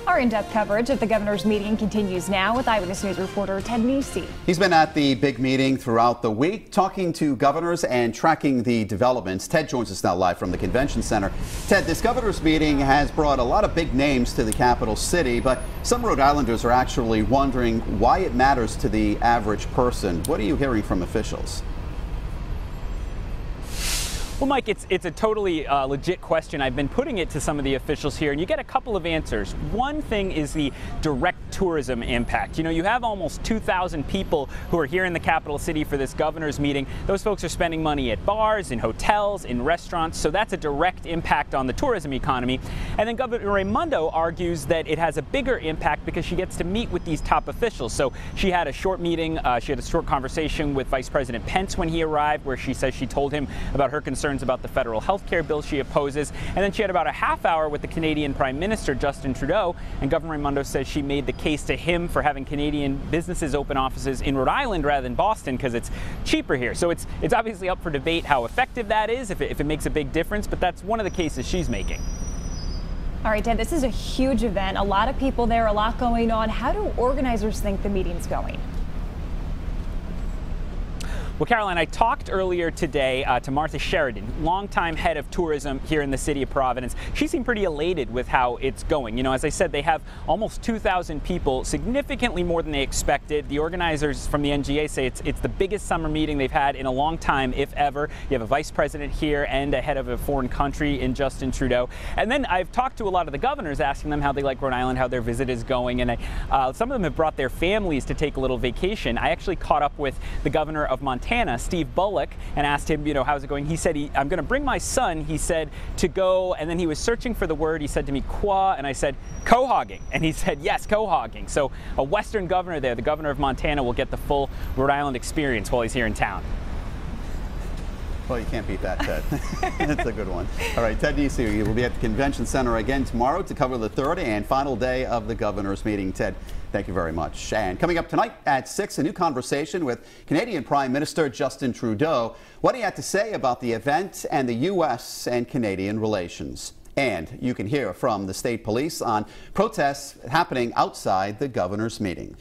Our in-depth coverage of the governor's meeting continues now with Eyewitness News reporter Ted Nesi. He's been at the big meeting throughout the week, talking to governors and tracking the developments. Ted joins us now live from the convention center. Ted, this governor's meeting has brought a lot of big names to the capital city, but some Rhode Islanders are actually wondering why it matters to the average person. What are you hearing from officials? Well, Mike, it's a totally legit question. I've been putting it to some of the officials here, and you get a couple of answers. One thing is the direct tourism impact. You know, you have almost 2,000 people who are here in the capital city for this governor's meeting. Those folks are spending money at bars, in hotels, in restaurants, so that's a direct impact on the tourism economy. And then Governor Raimondo argues that it has a bigger impact because she gets to meet with these top officials. So she had a short meeting, she had a short conversation with Vice President Pence when he arrived, where she says she told him about her concerns about the federal health care bill she opposes. And then she had about a half hour with the Canadian Prime Minister, Justin Trudeau, and Governor Raimondo says she made the case to him for having Canadian businesses open offices in Rhode Island rather than Boston because it's cheaper here. So it's obviously up for debate how effective that is, if it makes a big difference, but that's one of the cases she's making. All right, Ted, this is a huge event. A lot of people there, a lot going on. How do organizers think the meeting's going? Well, Caroline, I talked earlier today to Martha Sheridan, longtime head of tourism here in the city of Providence. She seemed pretty elated with how it's going. You know, as I said, they have almost 2,000 people, significantly more than they expected. The organizers from the NGA say it's the biggest summer meeting they've had in a long time, if ever. You have a vice president here and a head of a foreign country in Justin Trudeau. And then I've talked to a lot of the governors, asking them how they like Rhode Island, how their visit is going. And some of them have brought their families to take a little vacation. I actually caught up with the governor of Montana, Steve Bullock, and asked him, you know, how's it going? He said, I'm going to bring my son, he said, to go, and then he was searching for the word. He said to me, quah, and I said, quahogging. And he said, yes, quahogging. So a Western governor there, the governor of Montana, will get the full Rhode Island experience while he's here in town. Well, you can't beat that, Ted. That's a good one. All right, Ted Nesi will be at the convention center again tomorrow to cover the third and final day of the governor's meeting. Ted, thank you very much. And coming up tonight at 6, a new conversation with Canadian Prime Minister Justin Trudeau. What he had to say about the event and the U.S. and Canadian relations. And you can hear from the state police on protests happening outside the governor's meeting.